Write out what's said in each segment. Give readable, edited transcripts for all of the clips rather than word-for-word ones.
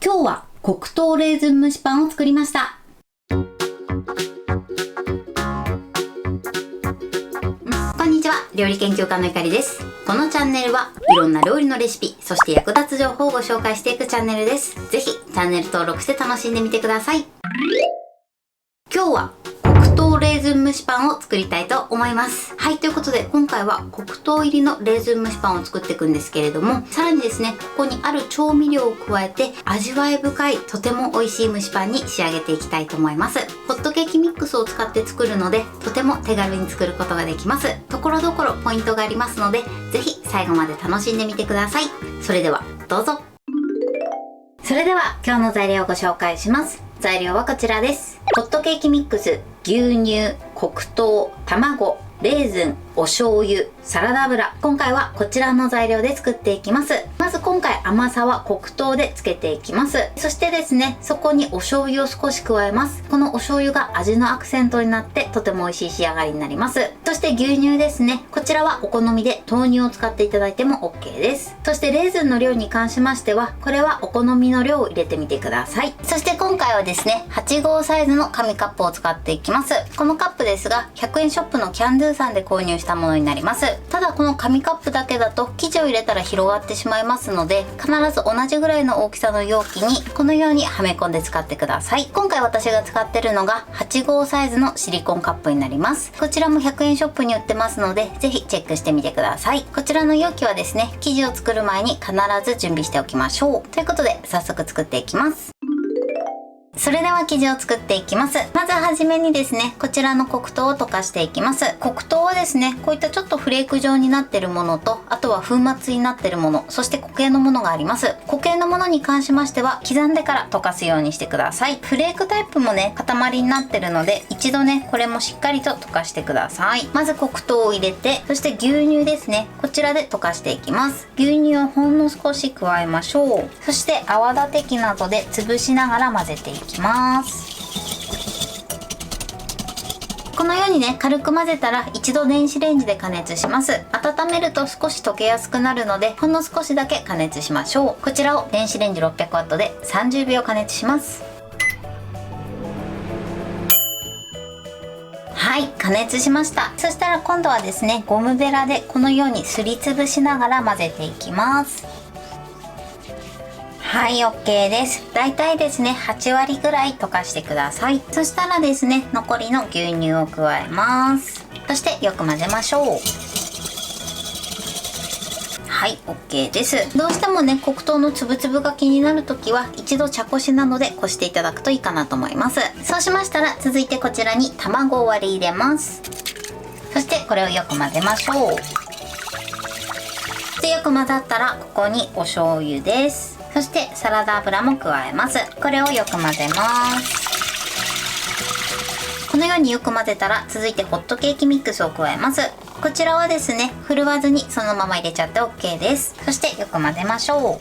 今日は黒糖レーズン蒸しパンを作りました。こんにちは、料理研究家のゆかりです。このチャンネルはいろんな料理のレシピ、そして役立つ情報をご紹介していくチャンネルです。ぜひチャンネル登録して楽しんでみてください。今日は黒糖レーズン蒸しパンを作りたいと思います。はい、ということで今回は黒糖入りのレーズン蒸しパンを作っていくんですけれども、さらにですね、ここにある調味料を加えて味わい深いとても美味しい蒸しパンに仕上げていきたいと思います。ホットケーキミックスを使って作るので、とても手軽に作ることができます。ところどころポイントがありますので、ぜひ最後まで楽しんでみてください。それではどうぞ。それでは今日の材料をご紹介します。材料はこちらです。ホットケーキミックス、牛乳、黒糖、卵、レーズン、お醤油、サラダ油。今回はこちらの材料で作っていきます。まず今回甘さは黒糖でつけていきます。そしてですね、そこにお醤油を少し加えます。このお醤油が味のアクセントになってとても美味しい仕上がりになります。そして牛乳ですね。こちらはお好みで豆乳を使っていただいても OK です。そしてレーズンの量に関しましては、これはお好みの量を入れてみてください。そして今回はですね、8号サイズの紙カップを使っていきます。このカップですが、100円ショップのキャンドゥさんで購入したものになります。ただこの紙カップだけだと生地を入れたら広がってしまいますので、必ず同じぐらいの大きさの容器にこのようにはめ込んで使ってください。今回私が使ってるのが8号サイズのシリコンカップになります。こちらも100円ショップに売ってますので、ぜひチェックしてみてください。こちらの容器はですね、生地を作る前に必ず準備しておきましょう。ということで早速作っていきます。それでは生地を作っていきます。まずはじめにですね、こちらの黒糖を溶かしていきます。黒糖はですね、こういったちょっとフレーク状になってるものと、あとは粉末になってるもの、そして固形のものがあります。固形のものに関しましては、刻んでから溶かすようにしてください。フレークタイプもね、塊になってるので、一度ね、これもしっかりと溶かしてください。まず黒糖を入れて、そして牛乳ですね、こちらで溶かしていきます。牛乳をほんの少し加えましょう。そして泡立て器などで潰しながら混ぜていきます。このようにね、軽く混ぜたら一度電子レンジで加熱します。温めると少し溶けやすくなるので、ほんの少しだけ加熱しましょう。こちらを電子レンジ 600W で30秒加熱します。はい、加熱しました。そしたら今度はですね、ゴムベラでこのようにすりつぶしながら混ぜていきます。はい、OK です。だいたいですね、8割ぐらい溶かしてください。そしたらですね、残りの牛乳を加えます。そしてよく混ぜましょう。はい、OK です。どうしてもね、黒糖のつぶつぶが気になるときは、一度茶こしなのでこしていただくといいかなと思います。そうしましたら、続いてこちらに卵を割り入れます。そしてこれをよく混ぜましょう。で、よく混ざったら、ここにお醤油です。そしてサラダ油も加えます。これをよく混ぜます。このようによく混ぜたら、続いてホットケーキミックスを加えます。こちらはですね、振るわずにそのまま入れちゃって OK です。そしてよく混ぜましょう。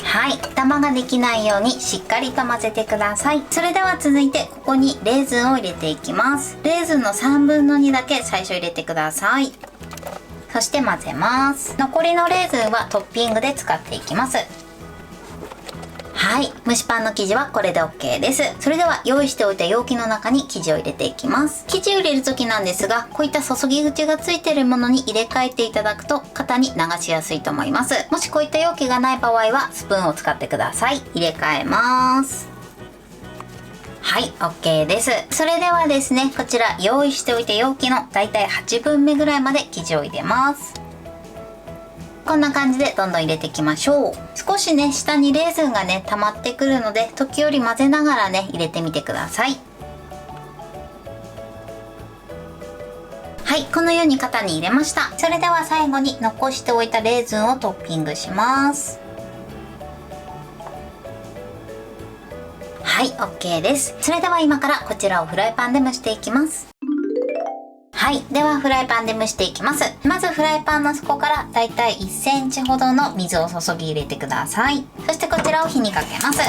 はい、ダマができないようにしっかりと混ぜてください。それでは続いてここにレーズンを入れていきます。レーズンの3分の2だけ最初入れてください。そして混ぜます。残りのレーズンはトッピングで使っていきます。はい、蒸しパンの生地はこれで OK です。それでは用意しておいた容器の中に生地を入れていきます。生地を入れる時なんですが、こういった注ぎ口がついているものに入れ替えていただくと型に流しやすいと思います。もしこういった容器がない場合はスプーンを使ってください。入れ替えます。はい、OK です。それではですね、こちら用意しておいた容器のだいたい8分目ぐらいまで生地を入れます。こんな感じでどんどん入れていきましょう。少しね、下にレーズンがね、溜まってくるので、時折混ぜながらね、入れてみてください。はい、このように型に入れました。それでは最後に残しておいたレーズンをトッピングします。はい、OK です。それでは今からこちらをフライパンで蒸していきます。はい、ではフライパンで蒸していきます。まずフライパンの底からだいたい1センチほどの水を注ぎ入れてください。そしてこちらを火にかけます。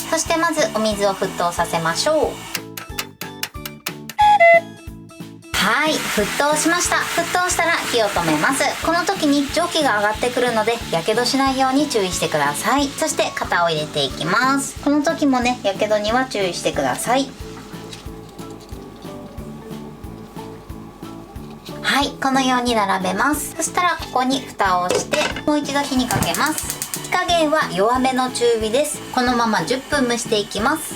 そしてまずお水を沸騰させましょう。はい、沸騰しました。沸騰したら火を止めます。この時に蒸気が上がってくるのでやけどしないように注意してください。そして型を入れていきます。この時もね、やけどには注意してください。はい、このように並べます。そしたらここに蓋をしてもう一度火にかけます。火加減は弱めの中火です。このまま10分蒸していきます。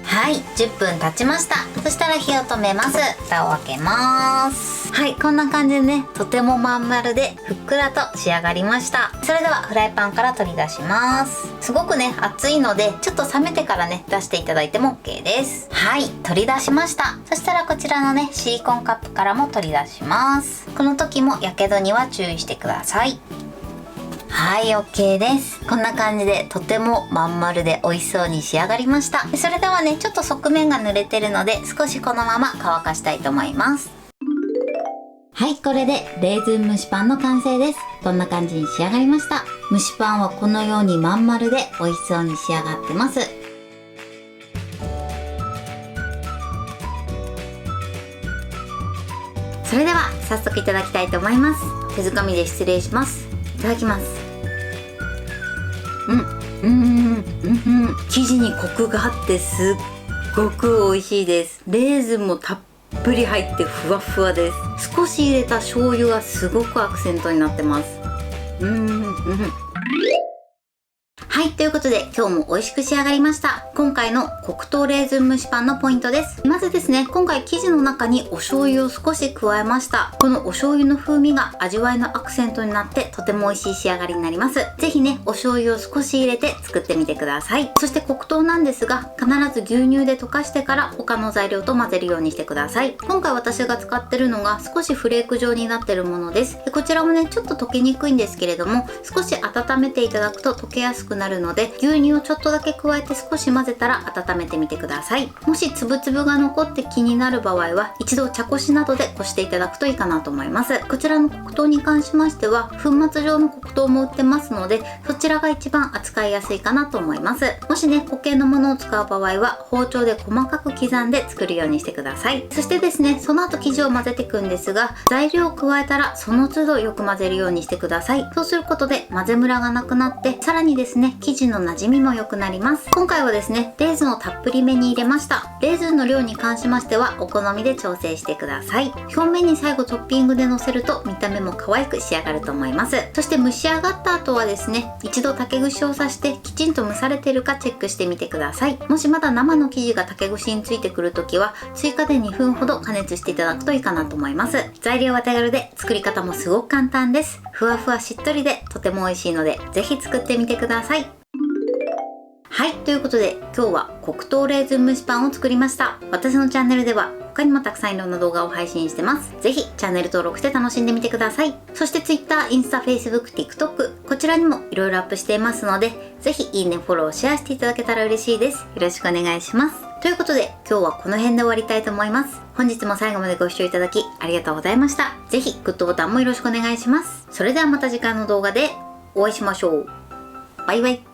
はい、10分経ちました。そしたら火を止めます。蓋を開けます。はい、こんな感じでね、とてもまん丸でふっくらと仕上がりました。それではフライパンから取り出します。すごくね、熱いのでちょっと冷めてからね、出していただいても OK です。はい、取り出しました。そしたらこちらのね、シリコンカップからも取り出します。この時もやけどには注意してください。はい、OK です。こんな感じでとてもまん丸で美味しそうに仕上がりました。それではね、ちょっと側面が濡れてるので少しこのまま乾かしたいと思います。はい、これでレーズン蒸しパンの完成です。こんな感じに仕上がりました。蒸しパンはこのようにまん丸で美味しそうに仕上がってます。それでは早速いただきたいと思います。手づかみで失礼します。いただきます。生地にコクがあってすっごく美味しいです。レーズンもたっぷり入ってふわふわです。少し入れた醤油がすごくアクセントになってます。はい、ということで今日も美味しく仕上がりました。今回の黒糖レーズン蒸しパンのポイントです。まずですね、今回生地の中にお醤油を少し加えました。このお醤油の風味が味わいのアクセントになってとても美味しい仕上がりになります。ぜひね、お醤油を少し入れて作ってみてください。そして黒糖なんですが、必ず牛乳で溶かしてから他の材料と混ぜるようにしてください。今回私が使ってるのが少しフレーク状になってるものです。でこちらもね、ちょっと溶けにくいんですけれども、少し温めていただくと溶けやすくなるので、牛乳をちょっとだけ加えて少し混ぜたら温めてみてください。もしつぶつぶが残って気になる場合は一度茶こしなどでこしていただくといいかなと思います。こちらの黒糖に関しましては粉末状の黒糖も売ってますので、そちらが一番扱いやすいかなと思います。もしね、固形のものを使う場合は包丁で細かく刻んで作るようにしてください。そしてですね、その後生地を混ぜていくんですが、材料を加えたらその都度よく混ぜるようにしてください。そうすることで混ぜムラがなくなって、さらにですね、生地の馴染みも良くなります。今回はですね、レーズンをたっぷりめに入れました。レーズンの量に関しましてはお好みで調整してください。表面に最後トッピングでのせると見た目も可愛く仕上がると思います。そして蒸し上がった後はですね、一度竹串を刺してきちんと蒸されているかチェックしてみてください。もしまだ生の生地が竹串についてくるときは追加で2分ほど加熱していただくといいかなと思います。材料は手軽で作り方もすごく簡単です。ふわふわしっとりでとても美味しいのでぜひ作ってみてください。はい、ということで今日は黒糖レーズン蒸しパンを作りました。私のチャンネルでは他にもたくさんいろんな動画を配信してます。ぜひチャンネル登録して楽しんでみてください。そして Twitter、インスタ、Facebook、TikTok こちらにもいろいろアップしていますので、ぜひいいね、フォロー、シェアしていただけたら嬉しいです。よろしくお願いします。ということで今日はこの辺で終わりたいと思います。本日も最後までご視聴いただきありがとうございました。ぜひグッドボタンもよろしくお願いします。それではまた次回の動画でお会いしましょう。バイバイ。